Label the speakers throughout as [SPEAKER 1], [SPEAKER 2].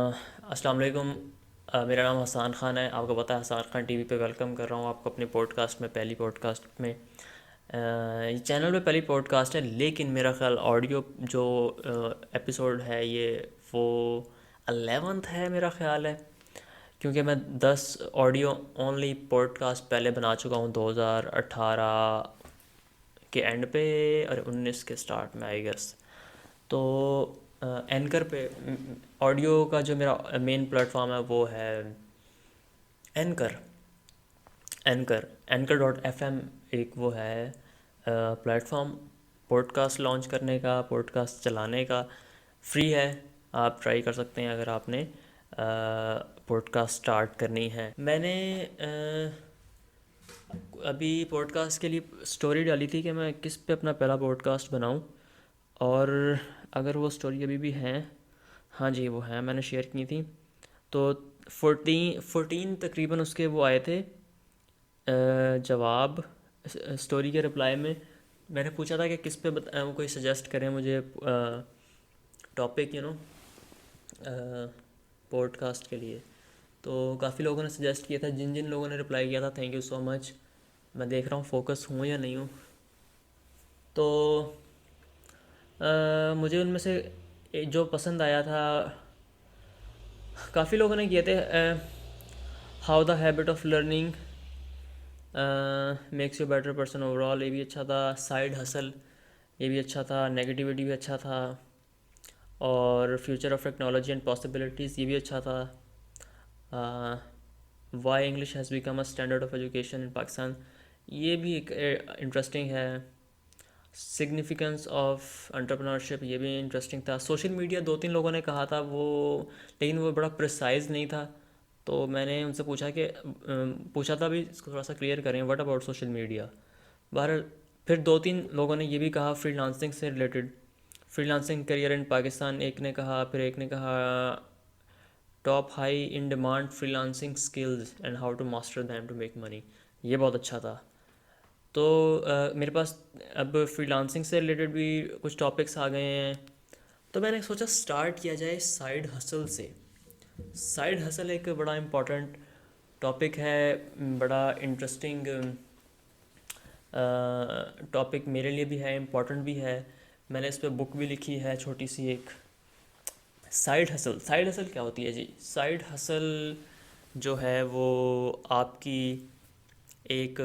[SPEAKER 1] अस्सलाम वालेकुम। मेरा नाम हसान ख़ान है। आपको पता है हसान ख़ान टीवी पे वेलकम कर रहा हूँ आपको अपने पॉडकास्ट में, पहली पॉडकास्ट में। ये चैनल पे पहली पॉडकास्ट है, लेकिन मेरा ख़्याल ऑडियो जो एपिसोड है ये वो 11th है मेरा ख़्याल है, क्योंकि मैं 10 ऑडियो ओनली पॉडकास्ट पहले बना चुका हूँ 2018 के एंड पे और 19 के स्टार्ट में आई गेस। तो एंकर पे ऑडियो का जो मेरा मेन प्लेटफॉर्म है वो है Anchor. Anchor dot F M एक वो है प्लेटफॉर्म पॉडकास्ट लॉन्च करने का, पॉडकास्ट चलाने का। फ्री है, आप ट्राई कर सकते हैं अगर आपने पॉडकास्ट स्टार्ट करनी है। मैंने अभी पॉडकास्ट के लिए स्टोरी डाली थी कि मैं किस पे अपना पहला पॉडकास्ट बनाऊं, और अगर वो स्टोरी अभी भी है, हाँ जी वो है, मैंने शेयर की थी। तो 14 तकरीबन उसके वो आए थे जवाब। स्टोरी के रिप्लाई में मैंने पूछा था कि किस पे कोई सजेस्ट करें मुझे टॉपिक, पॉडकास्ट के लिए। तो काफ़ी लोगों ने सजेस्ट किया था, जिन जिन लोगों ने रिप्लाई किया था थैंक यू सो मच। मैं देख रहा हूँ फोकस हूँ या नहीं हूँ। तो मुझे उनमें से जो पसंद आया था, काफ़ी लोगों ने किए थे। How the habit of learning makes you better person overall, ये भी अच्छा था। साइड हसल, ये भी अच्छा था। नेगेटिविटी भी अच्छा था। और future of technology and possibilities, ये भी अच्छा था। Why English has become a standard of education in Pakistan, ये भी एक इंटरेस्टिंग है। सिग्निफिकेंस ऑफ एंटरप्रेन्योरशिप, ये भी इंटरेस्टिंग था। सोशल मीडिया दो तीन लोगों ने कहा था वो, लेकिन वो बड़ा प्रिसाइज नहीं था। तो मैंने उनसे पूछा कि पूछा था भी, इसको थोड़ा सा क्लियर करें, व्हाट अबाउट सोशल मीडिया। बहर फिर दो तीन लोगों ने ये भी कहा फ्रीलांसिंग से related, freelancing career in Pakistan, एक ने कहा। फिर एक ने कहा top high in demand freelancing skills and how to master them to make money, ये बहुत अच्छा था। तो मेरे पास अब फ्रीलांसिंग से रिलेटेड भी कुछ टॉपिक्स आ गए हैं। तो मैंने सोचा स्टार्ट किया जाए साइड हसल से। साइड हसल एक बड़ा इम्पोर्टेंट टॉपिक है, बड़ा इंटरेस्टिंग टॉपिक मेरे लिए भी है, इम्पोर्टेंट भी है। मैंने इस पर बुक भी लिखी है छोटी सी एक। साइड हसल, साइड हसल क्या होती है जी? साइड हसल जो है वो आपकी एक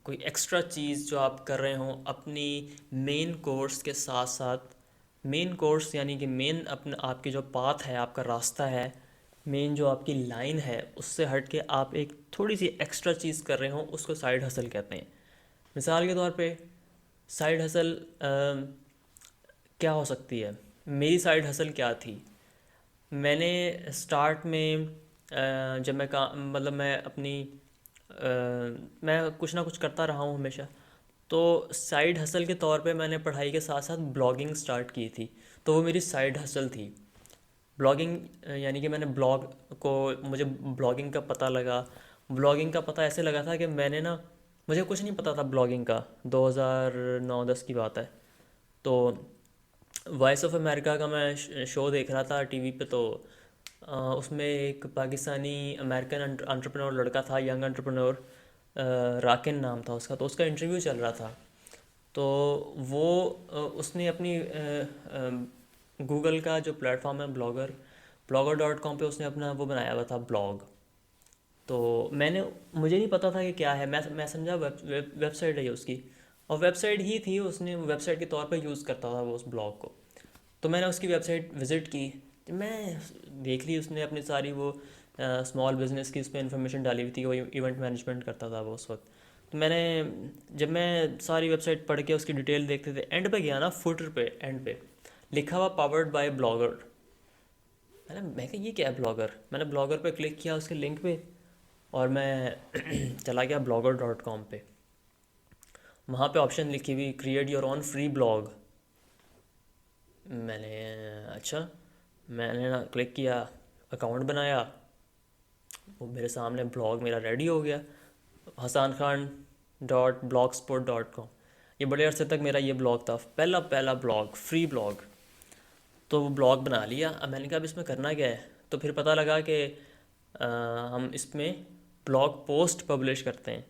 [SPEAKER 1] कोई एक्स्ट्रा चीज़ जो आप कर रहे हों अपनी मेन कोर्स के साथ साथ। मेन कोर्स यानी कि मेन अपना आपकी जो पाथ है, आपका रास्ता है, मेन जो आपकी लाइन है, उससे हट के आप एक थोड़ी सी एक्स्ट्रा चीज़ कर रहे हो, उसको साइड हसल कहते हैं। मिसाल के तौर पे साइड हसल क्या हो सकती है? मेरी साइड हसल क्या थी? मैंने स्टार्ट में जब मैं मतलब मैं अपनी मैं कुछ ना कुछ करता रहा हूँ हमेशा। तो साइड हसल के तौर पे मैंने पढ़ाई के साथ साथ ब्लॉगिंग स्टार्ट की थी। तो वो मेरी साइड हसल थी ब्लॉगिंग। यानी कि मैंने ब्लॉग को, मुझे ब्लॉगिंग का पता लगा। ब्लॉगिंग का पता ऐसे लगा था कि मैंने ना, मुझे कुछ नहीं पता था ब्लॉगिंग का, 2009-10 की बात है। तो वॉइस ऑफ अमेरिका का मैं शो देख रहा था टीवी पे। तो उसमें एक पाकिस्तानी अमेरिकन एंटरप्रेन्योर लड़का था, यंग एंटरप्रेन्योर, राकिन नाम था उसका। तो उसका इंटरव्यू चल रहा था। तो वो उसने अपनी गूगल का जो प्लेटफॉर्म है ब्लॉगर, blogger.com पे उसने अपना वो बनाया हुआ था ब्लॉग। तो मुझे नहीं पता था कि क्या है। मैं समझा वेबसाइट है ये उसकी, और वेबसाइट ही थी। उसने वेबसाइट के तौर पर यूज़ करता था वो उस ब्लॉग को। तो मैंने उसकी वेबसाइट विज़िट की। तो मैं देख ली उसने अपनी सारी वो स्मॉल बिज़नेस की उस पर इन्फॉर्मेशन डाली हुई थी। वो इवेंट मैनेजमेंट करता था वो उस वक्त। तो जब मैं सारी वेबसाइट पढ़ के उसकी डिटेल देखते थे, एंड पे गया ना, फुटर पे एंड पे लिखा हुआ पावर्ड बाय ब्लॉगर। मैं कहा ये क्या है ब्लॉगर? मैंने ब्लॉगर पे क्लिक किया उसके लिंक पे, और मैं चला गया blogger.com पे। वहाँ पे ऑप्शन लिखी हुई create your own free blog. मैंने अच्छा, मैंने ना क्लिक किया, अकाउंट बनाया, वो मेरे सामने ब्लॉग मेरा रेडी हो गया, Hasan Khan dot blogspot dot com. ये बड़े अरसे तक मेरा ये ब्लॉग था, पहला पहला ब्लॉग, फ्री ब्लॉग। तो वो ब्लॉग बना लिया। अब मैंने कहा अब इसमें करना क्या है, तो फिर पता लगा कि हम इसमें ब्लॉग पोस्ट पब्लिश करते हैं।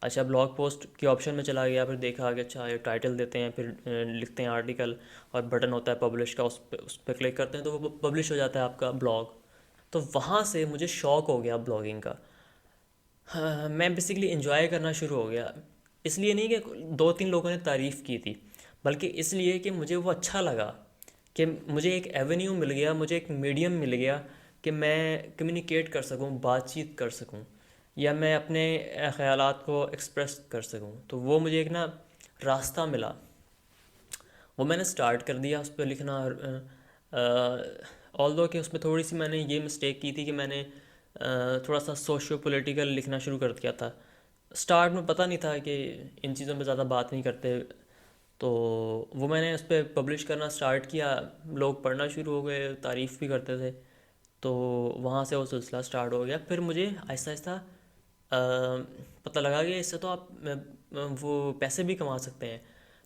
[SPEAKER 1] अच्छा, ब्लॉग पोस्ट के ऑप्शन में चला गया, फिर देखा कि अच्छा ये टाइटल देते हैं, फिर लिखते हैं आर्टिकल, और बटन होता है पब्लिश का, उस पर क्लिक करते हैं तो वो पब्लिश हो जाता है आपका ब्लॉग। तो वहाँ से मुझे शौक हो गया ब्लॉगिंग का। हाँ, मैं बेसिकली इन्जॉय करना शुरू हो गया। इसलिए नहीं कि दो तीन लोगों ने तारीफ़ की थी, बल्कि इसलिए कि मुझे वो अच्छा लगा कि मुझे एक एवेन्यू मिल गया, मुझे एक मीडियम मिल गया कि मैं कम्युनिकेट कर सकूं, बातचीत कर सकूं, या मैं अपने ख़यालात को एक्सप्रेस कर सकूं। तो वो मुझे एक ना रास्ता मिला, वो मैंने स्टार्ट कर दिया उस पर लिखना। ऑल दो कि उसमें थोड़ी सी मैंने ये मिस्टेक की थी कि मैंने थोड़ा सा सोशियो पॉलिटिकल लिखना शुरू कर दिया था। स्टार्ट में पता नहीं था कि इन चीज़ों पे ज़्यादा बात नहीं करते, तो वो मैंने उस पर पब्लिश करना स्टार्ट किया। लोग पढ़ना शुरू हो गए, तारीफ़ भी करते थे, तो वहाँ से वो सिलसिला स्टार्ट हो गया। फिर मुझे आहिस्ता आहिस्ता पता लगा कि इससे तो आप वो पैसे भी कमा सकते हैं।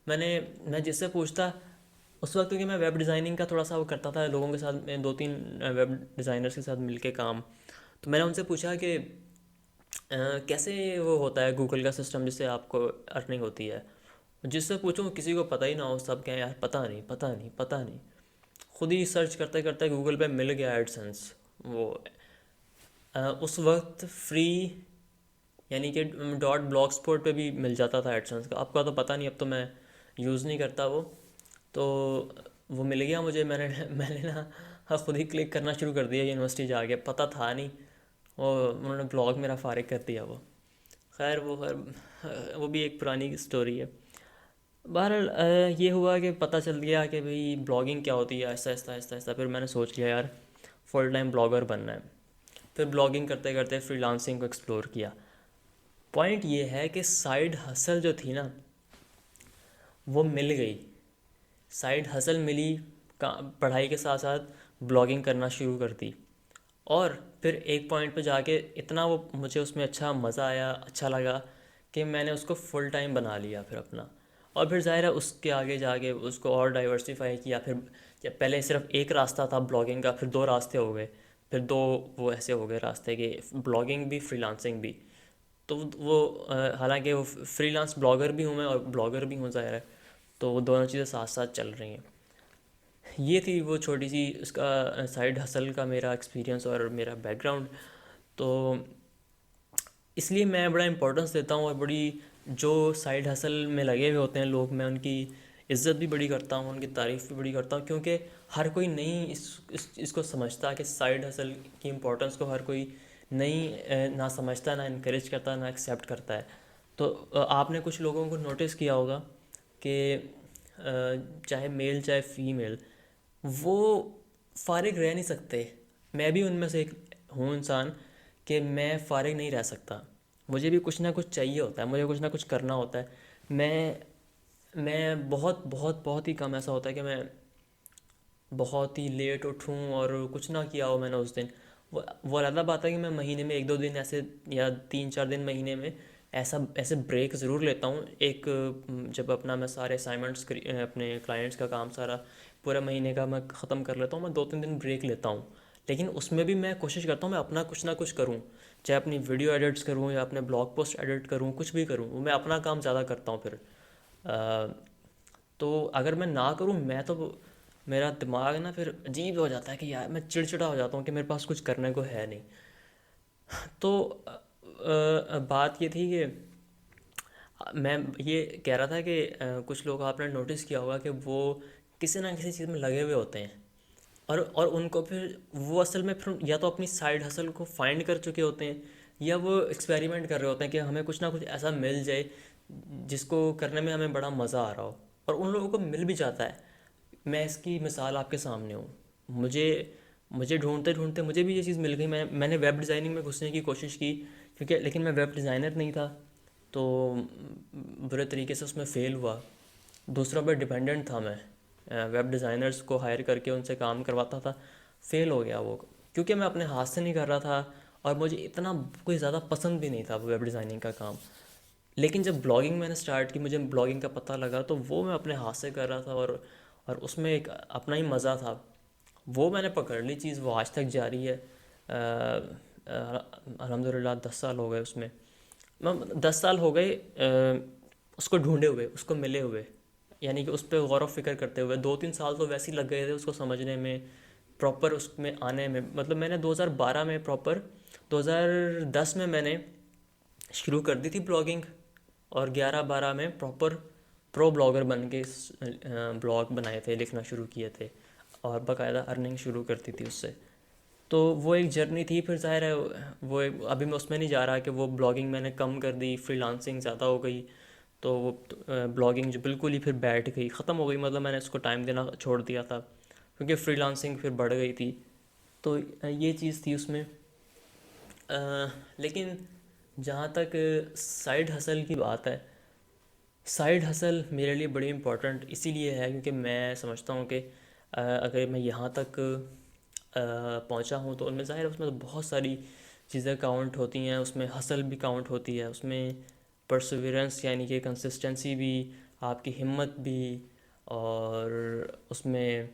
[SPEAKER 1] मैं जिससे पूछता उस वक्त, क्योंकि मैं वेब डिज़ाइनिंग का थोड़ा सा वो करता था लोगों के साथ, मैं दो तीन वेब डिज़ाइनर्स के साथ मिलके काम। तो मैंने उनसे पूछा कि कैसे वो होता है गूगल का सिस्टम जिससे आपको अर्निंग होती है। जिससे पूछूं किसी को पता ही ना हो, सब कहें यार पता नहीं पता नहीं पता नहीं। खुद ही सर्च करते करते गूगल पे मिल गया एडसेंस। वो उस वक्त फ्री, यानी कि डॉट ब्लॉग स्पॉट पर भी मिल जाता था एडसेंस का। आपका तो पता नहीं, अब तो मैं यूज़ नहीं करता वो। तो वो मिल गया मुझे, मैंने मैंने ना हाँ, खुद ही क्लिक करना शुरू कर दिया यूनिवर्सिटी जाके, पता था नहीं। और उन्होंने ब्लॉग मेरा फारिग कर दिया वो। खैर वो भी एक पुरानी स्टोरी है। बहरहाल ये हुआ कि पता चल गया कि भाई ब्लॉगिंग क्या होती है। ऐसा ऐसा ऐसा ऐसा फिर मैंने सोच लिया यार फुल टाइम ब्लॉगर बनना है। फिर ब्लॉगिंग करते करते फ्रीलांसिंग को एक्सप्लोर किया। पॉइंट ये है कि साइड हसल जो थी ना, वो मिल गई। साइड हसल मिली, पढ़ाई के साथ साथ ब्लॉगिंग करना शुरू कर दी। और फिर एक पॉइंट पे जाके इतना वो मुझे उसमें अच्छा मज़ा आया, अच्छा लगा कि मैंने उसको फुल टाइम बना लिया फिर अपना। और फिर ज़ाहिर है उसके आगे जाके उसको और डाइवर्सिफाई किया। फिर जब पहले सिर्फ एक रास्ता था ब्लॉगिंग का, फिर दो रास्ते हो गए, फिर दो वो ऐसे हो गए रास्ते के, ब्लॉगिंग भी फ्रीलांसिंग भी। तो वो हालांकि वो फ्रीलांस ब्लॉगर भी हूँ मैं और ब्लॉगर भी हूँ ज़ाहिर है, तो वो दोनों चीज़ें साथ साथ चल रही हैं। ये थी वो छोटी सी उसका साइड हसल का मेरा एक्सपीरियंस और मेरा बैकग्राउंड। तो इसलिए मैं बड़ा इम्पोर्टेंस देता हूँ, और बड़ी जो साइड हसल में लगे हुए होते हैं लोग, मैं उनकी इज़्ज़त भी बड़ी करता हूँ, उनकी तारीफ़ भी बड़ी करता हूँ। क्योंकि हर कोई नहीं इसको समझता कि साइड हसल की इम्पोर्टेंस को हर कोई नहीं ना समझता, ना इनक्रेज करता, ना एक्सेप्ट करता है। तो आपने कुछ लोगों को नोटिस किया होगा कि चाहे मेल चाहे फीमेल, वो फारिग रह नहीं सकते। मैं भी उनमें से एक हूँ इंसान कि मैं फारिग नहीं रह सकता। मुझे भी कुछ ना कुछ चाहिए होता है, मुझे कुछ ना कुछ करना होता है। मैं बहुत बहुत बहुत ही कम ऐसा होता है कि मैं बहुत ही लेट उठूँ और कुछ ना किया हो मैंने उस दिन। वो अलग बात है कि मैं महीने में एक दो दिन ऐसे, या तीन चार दिन महीने में ऐसा ऐसे ब्रेक ज़रूर लेता हूँ। एक जब अपना मैं सारे असाइनमेंट्स अपने क्लाइंट्स का काम सारा पूरा महीने का मैं ख़त्म कर लेता हूँ, मैं दो तीन दिन ब्रेक लेता हूँ। लेकिन उसमें भी मैं कोशिश करता हूँ मैं अपना कुछ ना कुछ करूँ, चाहे अपनी वीडियो एडिट्स करूँ या अपने ब्लॉग पोस्ट एडिट करूँ, कुछ भी करूँ, वो मैं अपना काम ज़्यादा करता हूँ फिर। तो अगर मैं ना करूँ, मैं तो मेरा दिमाग ना फिर अजीब हो जाता है कि यार मैं चिड़चिड़ा हो जाता हूँ कि मेरे पास कुछ करने को है नहीं। तो बात ये थी कि मैं ये कह रहा था कि कुछ लोग आपने नोटिस किया होगा कि वो किसी ना किसी चीज़ में लगे हुए होते हैं, और उनको फिर वो असल में फिर या तो अपनी साइड हसल को फाइंड कर चुके होते हैं, या वो एक्सपेरिमेंट कर रहे होते हैं कि हमें कुछ ना कुछ ऐसा मिल जाए जिसको करने में हमें बड़ा मज़ा आ रहा हो, और उन लोगों को मिल भी जाता है। मैं इसकी मिसाल आपके सामने हूँ। मुझे मुझे ढूंढते ढूंढते मुझे भी ये चीज़ मिल गई। मैंने वेब डिज़ाइनिंग में घुसने की कोशिश की, क्योंकि लेकिन मैं वेब डिज़ाइनर नहीं था, तो बुरे तरीके से उसमें फ़ेल हुआ। दूसरों पर डिपेंडेंट था मैं, वेब डिज़ाइनर्स को हायर करके उनसे काम करवाता था। फ़ेल हो गया वो, क्योंकि मैं अपने हाथ से नहीं कर रहा था, और मुझे इतना कोई ज़्यादा पसंद भी नहीं था वो वेब डिज़ाइनिंग का काम। लेकिन जब ब्लॉगिंग मैंने स्टार्ट की, मुझे ब्लॉगिंग का पता लगा, तो वो मैं अपने हाथ से कर रहा था, और उसमें एक अपना ही मज़ा था। वो मैंने पकड़ ली चीज़, वो आज तक जारी है। अल्हम्दुलिल्लाह 10 साल हो गए उसमें, 10 साल हो गए उसको ढूंढे हुए, उसको मिले हुए, यानी कि उस पर गौर व फिक्र करते हुए। 2-3 साल तो वैसे ही लग गए थे उसको समझने में, प्रॉपर उसमें आने में। मतलब मैंने 2012 में प्रॉपर, 2010 में मैंने शुरू कर दी थी ब्लॉगिंग, और 11-12 में प्रॉपर प्रो ब्लॉगर बन के ब्लॉग बनाए थे, लिखना शुरू किए थे, और बाकायदा अर्निंग शुरू करती थी उससे। तो वो एक जर्नी थी। फिर ज़ाहिर है अभी मैं उसमें नहीं जा रहा कि वो ब्लॉगिंग मैंने कम कर दी, फ्रीलांसिंग ज़्यादा हो गई, तो वो ब्लॉगिंग जो बिल्कुल ही फिर बैठ गई, ख़त्म हो गई। मतलब मैंने उसको टाइम देना छोड़ दिया था, क्योंकि फ्रीलांसिंग फिर बढ़ गई थी। तो ये चीज़ थी उसमें। लेकिन जहाँ तक साइड हसल की बात है, साइड हसल मेरे लिए बड़ी इम्पोर्टेंट इसीलिए है क्योंकि मैं समझता हूँ कि अगर मैं यहाँ तक पहुँचा हूँ, तो उनमें ज़ाहिर है उसमें तो बहुत सारी चीज़ें काउंट होती हैं। उसमें हसल भी काउंट होती है, उसमें परसिवरेंस यानी कि कंसिस्टेंसी भी, आपकी हिम्मत भी, और उसमें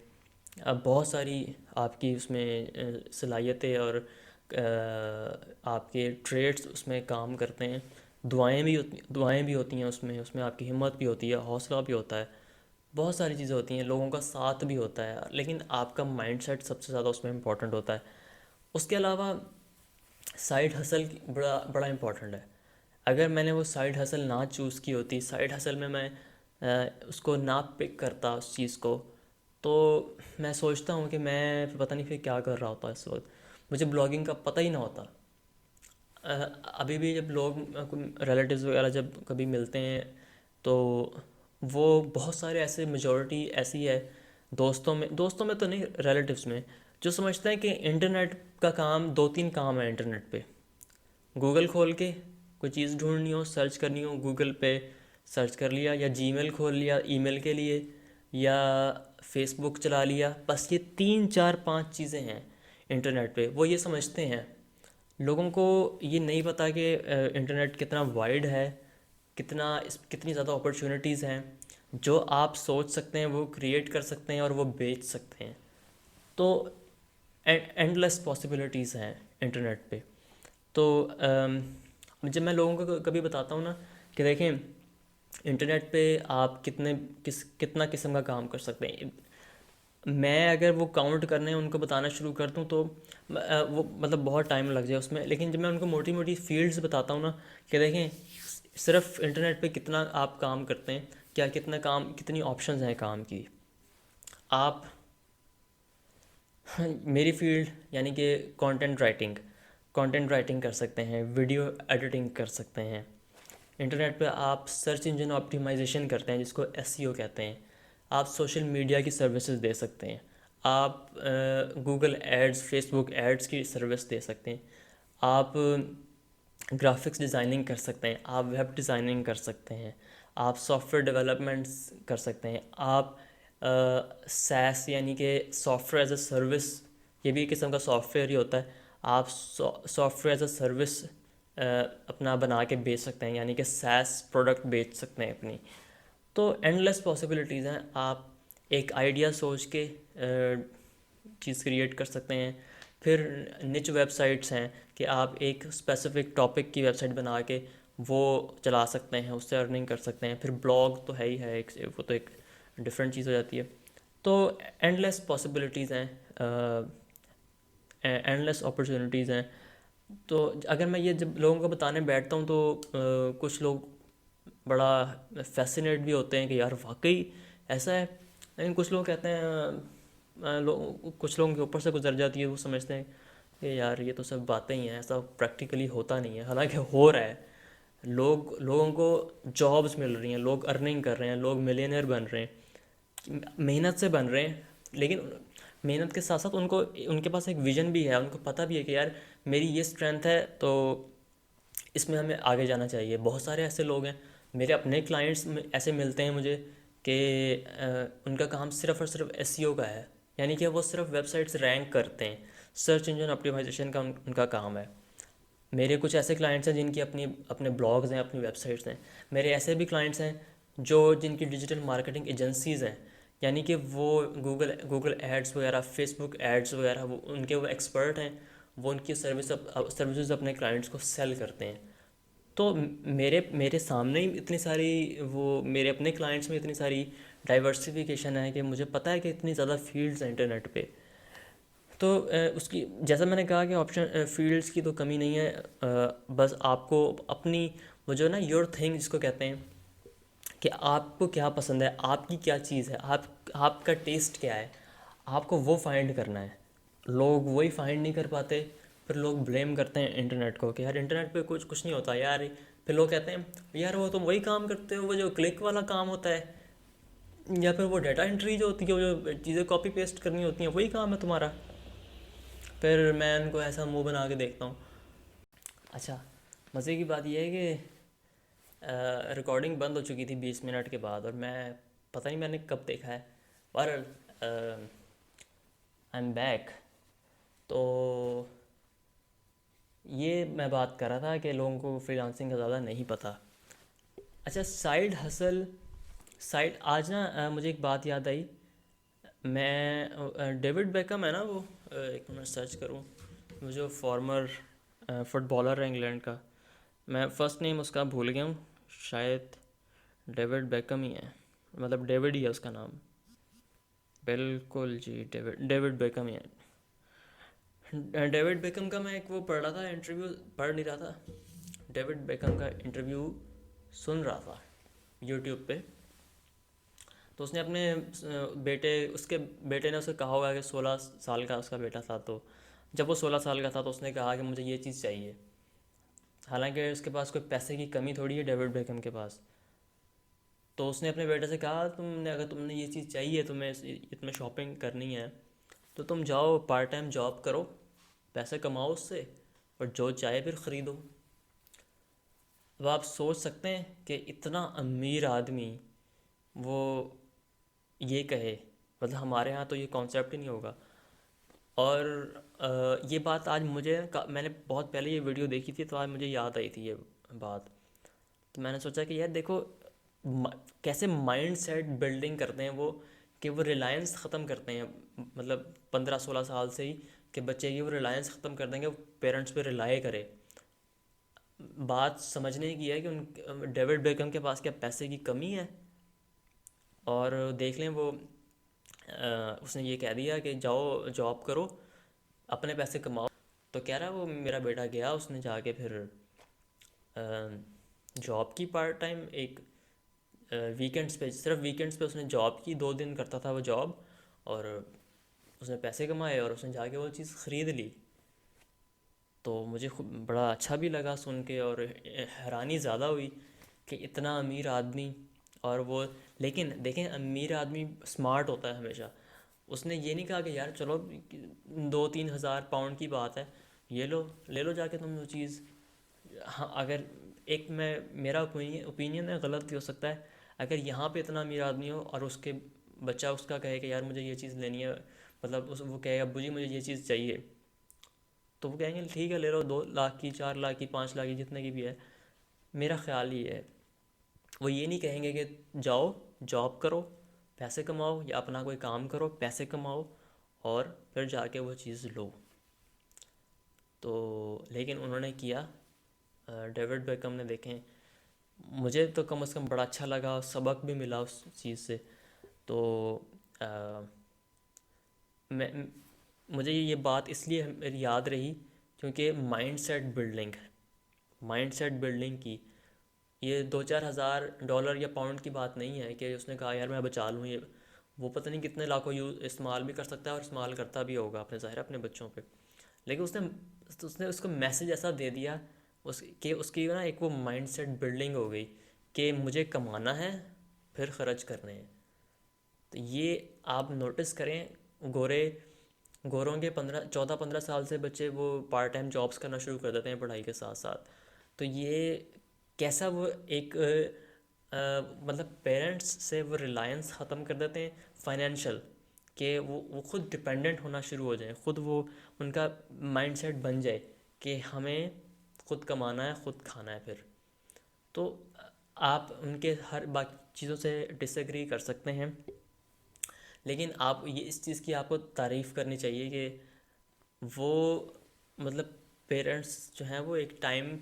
[SPEAKER 1] अब बहुत सारी आपकी उसमें सलाहियतें और आपके ट्रेड्स उसमें काम करते हैं। दुआएं भी होती हैं उसमें, उसमें आपकी हिम्मत भी होती है, हौसला भी होता है, बहुत सारी चीज़ें होती हैं, लोगों का साथ भी होता है, लेकिन आपका माइंडसेट सबसे ज़्यादा उसमें इम्पोर्टेंट होता है। उसके अलावा साइड हसल बड़ा बड़ा इम्पोर्टेंट है। अगर मैंने वो साइड हसल ना चूज़ की होती, साइड हसल में मैं उसको ना पिक करता उस चीज़ को, तो मैं सोचता हूँ कि मैं पता नहीं फिर क्या कर रहा होता इस वक्त, मुझे ब्लॉगिंग का पता ही ना होता। अ, अभी भी जब लोग रिलेटिव्स वगैरह जब कभी मिलते हैं, तो वो बहुत सारे ऐसे मेजॉरिटी ऐसी है, दोस्तों में तो नहीं, रिलेटिव्स में, जो समझते हैं कि इंटरनेट का काम 2-3 काम है इंटरनेट पे। गूगल खोल के कोई चीज़ ढूंढनी हो, सर्च करनी हो, गूगल पे सर्च कर लिया, या जीमेल खोल लिया ईमेल के लिए, या फेसबुक चला लिया, बस ये 3-4-5 चीज़ें हैं इंटरनेट पे। वो ये समझते हैं, लोगों को ये नहीं पता कि इंटरनेट कितना वाइड है, कितनी ज़्यादा अपॉर्चुनिटीज़ हैं। जो आप सोच सकते हैं वो क्रिएट कर सकते हैं और वो बेच सकते हैं। तो एंडलेस पॉसिबिलिटीज़ हैं इंटरनेट पे। तो जब मैं लोगों को कभी बताता हूँ ना कि देखें, इंटरनेट पे आप कितना किस्म का काम कर सकते हैं, मैं अगर वो काउंट करने उनको बताना शुरू कर दूँ तो वो मतलब बहुत टाइम लग जाए उसमें। लेकिन जब मैं उनको मोटी मोटी फील्ड्स बताता हूँ ना कि देखें, सिर्फ इंटरनेट पे कितना आप काम करते हैं, क्या कितना काम, कितनी ऑप्शंस हैं काम की। आप मेरी फील्ड यानी कि कंटेंट राइटिंग कर सकते हैं, वीडियो एडिटिंग कर सकते हैं। इंटरनेट पे आप सर्च इंजन ऑप्टिमाइजेशन करते हैं, जिसको एसईओ कहते हैं। आप सोशल मीडिया की सर्विसेज दे सकते हैं। आप गूगल एड्स, फेसबुक एड्स की सर्विस दे सकते हैं। आप ग्राफिक्स डिज़ाइनिंग कर सकते हैं, आप वेब डिज़ाइनिंग कर सकते हैं, आप सॉफ्टवेयर डेवलपमेंट्स कर सकते हैं, आप सैस यानी कि सॉफ्टवेयर एज अ सर्विस, ये भी एक किस्म का सॉफ्टवेयर ही होता है। आप सॉफ्टवेयर एज अ सर्विस अपना बना के बेच सकते हैं, यानी कि सैस प्रोडक्ट बेच सकते हैं अपनी। तो एंडलेस पॉसिबिलिटीज़ हैं। आप एक आइडिया सोच के चीज़ क्रिएट कर सकते हैं। फिर निच वेबसाइट्स हैं कि आप एक स्पेसिफिक टॉपिक की वेबसाइट बना के वो चला सकते हैं, उससे अर्निंग कर सकते हैं। फिर ब्लॉग तो है ही है, वो तो एक डिफरेंट चीज़ हो जाती है। तो एंडलेस पॉसिबिलिटीज़ हैं, एंडलेस अपॉर्चुनिटीज़ हैं। तो अगर मैं ये जब लोगों को बताने बैठता हूँ, तो कुछ लोग बड़ा फैसिनेट भी होते हैं कि यार वाकई ऐसा है। लेकिन कुछ लोग कहते हैं कुछ लोगों के ऊपर से गुजर जाती है, वो समझते हैं कि यार ये तो सब बातें ही हैं, ऐसा प्रैक्टिकली होता नहीं है। हालांकि हो रहा है, लोगों को जॉब्स मिल रही हैं, लोग अर्निंग कर रहे हैं, लोग मिलियनर बन रहे हैं, मेहनत से बन रहे हैं। लेकिन मेहनत के साथ साथ उनके पास एक विजन भी है, उनको पता भी है कि यार मेरी ये स्ट्रेंथ है, तो इसमें हमें आगे जाना चाहिए। बहुत सारे ऐसे लोग हैं, मेरे अपने क्लाइंट्स में ऐसे मिलते हैं मुझे कि उनका काम सिर्फ़ और सिर्फ एसईओ का है, यानी कि वो सिर्फ वेबसाइट्स रैंक करते हैं, सर्च इंजन ऑप्टिमाइजेशन का उनका काम है। मेरे कुछ ऐसे क्लाइंट्स हैं जिनकी अपनी अपने ब्लॉग्स हैं, अपनी वेबसाइट्स हैं। मेरे ऐसे भी क्लाइंट्स हैं जिनकी डिजिटल मार्केटिंग एजेंसीज़ हैं, यानी कि वो गूगल गूगल एड्स वगैरह, फेसबुक एड्स वगैरह, वो उनके वो एक्सपर्ट हैं। वो उनकी सर्विसेज अपने क्लाइंट्स को सेल करते हैं। तो मेरे मेरे सामने ही इतनी सारी, वो मेरे अपने क्लाइंट्स में इतनी सारी डाइवर्सिफिकेशन है कि मुझे पता है कि इतनी ज़्यादा फील्ड्स हैं इंटरनेट पे। तो उसकी, जैसा मैंने कहा कि ऑप्शन फील्ड्स की तो कमी नहीं है। बस आपको अपनी, वो जो ना योर थिंग जिसको कहते हैं, कि आपको क्या पसंद है, आपकी क्या चीज़ है, आपका टेस्ट क्या है, आपको वो फाइंड करना है। लोग वही फाइंड नहीं कर पाते। फिर लोग ब्लेम करते हैं इंटरनेट को कि यार इंटरनेट पे कुछ कुछ नहीं होता यार। फिर लोग कहते हैं यार वो तुम वही काम करते हो, वो जो क्लिक वाला काम होता है, या फिर वो डाटा एंट्री जो होती है, वो जो चीज़ें कॉपी पेस्ट करनी होती हैं, वही काम है तुम्हारा। फिर मैं उनको ऐसा मुंह बना के देखता हूँ। अच्छा, मज़े की बात यह है कि रिकॉर्डिंग बंद हो चुकी थी 20 मिनट के बाद, और मैं, पता नहीं मैंने कब देखा है, पर आई एम बैक। तो ये मैं बात कर रहा था कि लोगों को फ्रीलांसिंग का ज़्यादा नहीं पता। अच्छा, साइड हसल, साइड, आज ना मुझे एक बात याद आई। मैं डेविड बेकम है ना वो, एक मिनट सर्च करूँ, वो जो फॉर्मर फुटबॉलर है इंग्लैंड का। मैं फ़र्स्ट नेम उसका भूल गया हूँ। शायद डेविड बेकम ही है, मतलब डेविड ही है उसका नाम। बिल्कुल जी, डेविड डेविड बेकम ही है। डेविड बेकम का मैं एक वो पढ़ रहा था इंटरव्यू, पढ़ नहीं रहा था, डेविड बेकम का इंटरव्यू सुन रहा था यूट्यूब पे। तो उसने अपने बेटे, उसके बेटे ने उसे कहा होगा कि 16 साल का उसका बेटा था, तो जब वो 16 साल का था तो उसने कहा कि मुझे ये चीज़ चाहिए। हालांकि उसके पास कोई पैसे की कमी थोड़ी है डेविड बेकम के पास। तो उसने अपने बेटे से कहा, तुमने अगर तुमने ये चीज़ चाहिए, तुम्हें इसमें शॉपिंग करनी है, तो तुम जाओ पार्ट टाइम जॉब करो, पैसे कमाओ उससे, और जो चाहे फिर ख़रीदो। अब आप सोच सकते हैं कि इतना अमीर आदमी वो ये कहे, मतलब हमारे यहाँ तो ये कॉन्सेप्ट ही नहीं होगा। और ये बात आज मुझे मैंने बहुत पहले ये वीडियो देखी थी, तो आज मुझे याद आई थी ये बात। तो मैंने सोचा कि यार देखो, कैसे माइंड सेट बिल्डिंग करते हैं वो, कि वो रिलायंस ख़त्म करते हैं, मतलब 15-16 साल से ही, कि बच्चे की वो रिलायंस ख़त्म कर देंगे, वो पेरेंट्स पे रिलाई करे। बात समझने की है कि उन डेविड बेकम के पास क्या पैसे की कमी है। और देख लें वो, उसने ये कह दिया कि जाओ जॉब करो, अपने पैसे कमाओ। तो कह रहा है वो मेरा बेटा गया, उसने जाके फिर जॉब की पार्ट टाइम, एक वीकेंड्स पे, सिर्फ वीकेंड्स पे उसने जॉब की, 2 दिन करता था वो जॉब, और उसने पैसे कमाए और उसने जाके वो चीज़ ख़रीद ली। तो मुझे बड़ा अच्छा भी लगा सुन के, और हैरानी ज़्यादा हुई कि इतना अमीर आदमी, और वो, लेकिन देखें अमीर आदमी स्मार्ट होता है हमेशा। उसने ये नहीं कहा कि यार चलो 2-3 हज़ार पाउंड की बात है, ये लो, ले लो जाके तुम वो चीज़। हाँ, अगर एक, मैं, मेरा ओपिनियन है, गलत भी हो सकता है, अगर यहाँ पे इतना अमीर आदमी हो और उसके बच्चा उसका कहे कि यार मुझे ये चीज़ लेनी है, मतलब वो कहे अब्बू जी मुझे ये चीज़ चाहिए, तो वो कहेंगे ठीक है ले लो, 2 लाख की, 4 लाख की, 5 लाख की, जितने की भी है। मेरा ख्याल ये है, वो ये नहीं कहेंगे कि जाओ जॉब करो, पैसे कमाओ, या अपना कोई काम करो, पैसे कमाओ, और फिर जाके वो चीज़ लो। तो लेकिन उन्होंने किया। डेविड बेकम ने, देखें, मुझे तो कम से कम बड़ा अच्छा लगा, सबक भी मिला उस चीज़ से। तो अ, मैं मुझे ये बात इसलिए मेरी याद रही, क्योंकि माइंड सेट बिल्डिंग की, ये 2-4 हज़ार डॉलर या पाउंड की बात नहीं है कि उसने कहा यार मैं बचा लूँ ये। वो पता नहीं कितने लाखों यूज़ इस्तेमाल भी कर सकता है, और इस्तेमाल करता भी होगा अपने, ज़ाहिर है, अपने बच्चों पे। लेकिन उसने उसको मैसेज ऐसा दे दिया, उसकी ना एक वो माइंड सेट बिल्डिंग हो गई कि मुझे कमाना है, फिर ख़र्च करने हैं। तो ये आप नोटिस करें, गोरों के 14-15 साल से बच्चे वो पार्ट टाइम जॉब्स करना शुरू कर देते हैं पढ़ाई के साथ साथ। तो ये कैसा वो एक मतलब पेरेंट्स से वो रिलायंस ख़त्म कर देते हैं फाइनेंशियल, कि वो खुद डिपेंडेंट होना शुरू हो जाए, खुद वो, उनका माइंडसेट बन जाए कि हमें खुद कमाना है, खुद खाना है। फिर तो आप उनके हर बाकी चीज़ों से डिसएग्री कर सकते हैं, लेकिन आप ये इस चीज़ की आपको तारीफ़ करनी चाहिए कि वो मतलब पेरेंट्स जो हैं वो एक टाइम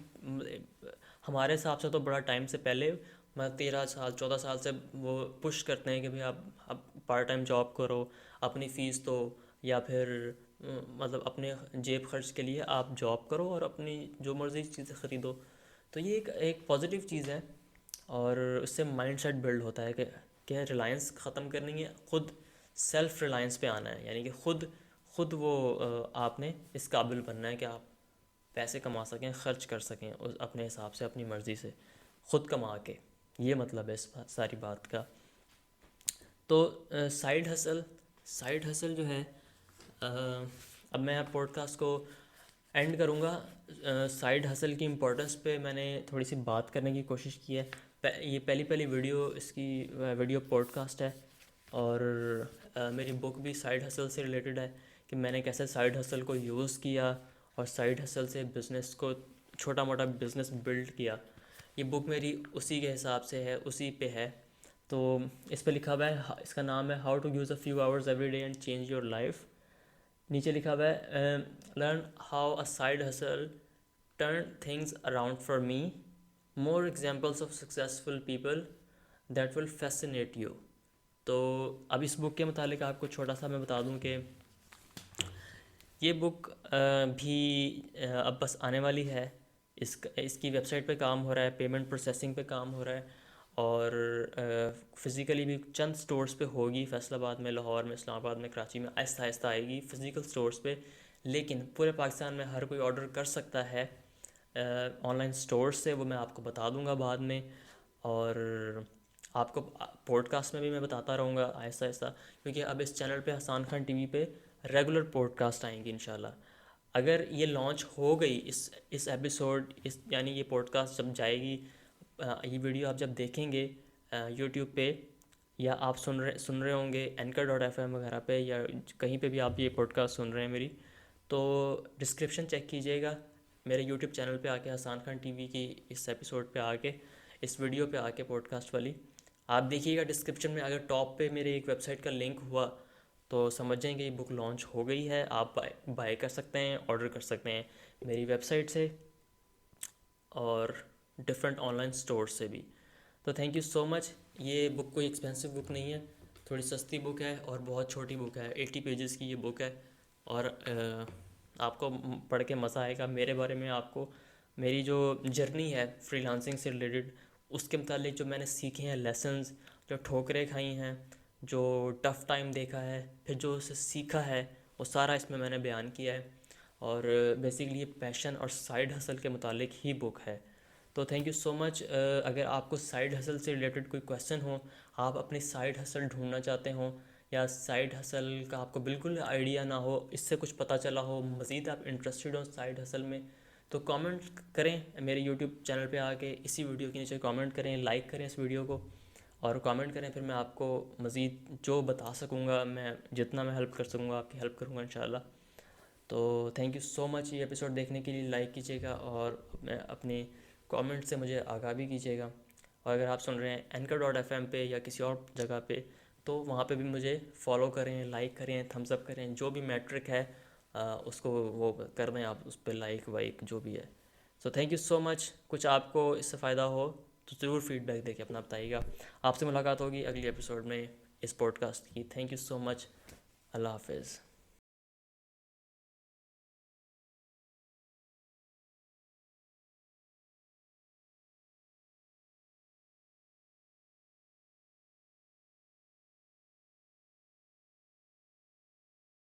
[SPEAKER 1] हमारे हिसाब से तो बड़ा टाइम से पहले मतलब 13 साल 14 साल से वो पुश करते हैं कि भाई आप पार्ट टाइम जॉब करो, अपनी फ़ीस दो, या फिर मतलब अपने जेब खर्च के लिए आप जॉब करो और अपनी जो मर्ज़ी चीज़ें ख़रीदो। तो ये एक पॉजिटिव चीज़ है, और उससे माइंडसेट बिल्ड होता है कि रिलायंस ख़त्म करनी है, खुद सेल्फ रिलायंस पे आना है, यानी कि खुद खुद वो आपने इस काबिल बनना है कि आप पैसे कमा सकें, खर्च कर सकें अपने हिसाब से, अपनी मर्ज़ी से, खुद कमा के। ये मतलब है इस सारी बात का। तो साइड हसल जो है, अब मैं पॉडकास्ट को एंड करूँगा। साइड हसल की इम्पोर्टेंस पे मैंने थोड़ी सी बात करने की कोशिश की है। ये पहली पहली वीडियो इसकी वीडियो पॉडकास्ट है, और मेरी बुक भी साइड हसल से रिलेटेड है कि मैंने कैसे साइड हसल को यूज़ किया और साइड हसल से बिज़नेस को, छोटा मोटा बिज़नेस बिल्ड किया। ये बुक मेरी उसी के हिसाब से है, उसी पे है। तो इस पे लिखा हुआ है, इसका नाम है how to use a few hours every day and change your life. नीचे लिखा हुआ है learn how a side hustle turn things around for me, more examples of successful people that will fascinate you. तो अब इस book के मुतालिक आपको छोटा सा मैं बता दूं कि ये बुक भी अब बस आने वाली है। इसकी वेबसाइट पे काम हो रहा है, पेमेंट प्रोसेसिंग पे काम हो रहा है, और फ़िज़िकली भी चंद स्टोर्स पे होगी, फैसलाबाद में, लाहौर में, इस्लामाबाद में, कराची में, आहिस्ता आहिस्ता आएगी फ़िज़िकल स्टोर्स पे। लेकिन पूरे पाकिस्तान में हर कोई ऑर्डर कर सकता है ऑनलाइन स्टोर से, वो मैं आपको बता दूंगा बाद में। और आपको पॉडकास्ट में भी मैं बताता रहूँगा आहिस्ता आहिस्ता, क्योंकि अब इस चैनल पे हसान खान टीवी पे रेगुलर पॉडकास्ट आएंगी इंशाल्लाह। अगर ये लॉन्च हो गई इस एपिसोड, इस यानी ये पॉडकास्ट जब जाएगी, ये वीडियो आप जब देखेंगे यूट्यूब पे, या आप सुन रहे होंगे anchor.fm वगैरह पे, या कहीं पे भी आप ये पॉडकास्ट सुन रहे हैं मेरी, तो डिस्क्रिप्शन चेक कीजिएगा मेरे यूट्यूब चैनल पे आके, हसान खान टीवी की इस एपिसोड पे आके, इस वीडियो पे आके, पॉडकास्ट वाली आप देखिएगा। डिस्क्रिप्शन में अगर टॉप पे मेरे एक वेबसाइट का लिंक हुआ तो समझ जाएंगे ये बुक लॉन्च हो गई है। आप बाय कर सकते हैं, ऑर्डर कर सकते हैं मेरी वेबसाइट से और डिफरेंट ऑनलाइन स्टोर से भी। तो थैंक यू सो मच। ये बुक कोई एक्सपेंसिव बुक नहीं है, थोड़ी सस्ती बुक है और बहुत छोटी बुक है, 80 पेजेस की ये बुक है। और आपको पढ़ के मज़ा आएगा। मेरे बारे में आपको मेरी जो जर्नी है फ्रीलांसिंग से रिलेटेड, उसके मुतालिक जो मैंने सीखे हैं लेसन्स, जो ठोकरें खाई हैं, जो टफ़ टाइम देखा है, फिर जो उसे सीखा है, वो सारा इसमें मैंने बयान किया है। और बेसिकली ये पैशन और साइड हसल के मुतालिक ही बुक है। तो थैंक यू सो मच। अगर आपको साइड हसल से रिलेटेड कोई क्वेश्चन हो, आप अपनी साइड हसल ढूंढना चाहते हो, या साइड हसल का आपको बिल्कुल आइडिया ना हो, इससे कुछ पता चला हो, मज़ीद आप इंटरेस्टेड हो साइड हसल में, तो कमेंट करें मेरे यूट्यूब चैनल पे आके, इसी वीडियो के नीचे कमेंट करें, लाइक करें इस वीडियो को और कमेंट करें। फिर मैं आपको मज़ीद जो बता सकूँगा, मैं जितना मैं हेल्प कर सकूँगा आपकी हेल्प करूँगा इंशाल्लाह। तो थैंक यू सो मच ये एपिसोड देखने के लिए। लाइक कीजिएगा और अपने कमेंट से मुझे आगाह भी कीजिएगा। और अगर आप सुन रहे हैं anchor.fm पे या किसी और जगह पे, तो वहाँ पे भी मुझे फॉलो करें, लाइक करें, थम्स अप करें, जो भी मैट्रिक है उसको वो कर दें आप, उस पर लाइक वाइक जो भी है। So thank you so much. कुछ आपको इससे फ़ायदा हो तो ज़रूर फीडबैक देके अपना बताइएगा। आपसे मुलाकात होगी अगली एपिसोड में इस पॉडकास्ट की। Thank you so much. अल्लाह हाफिज़।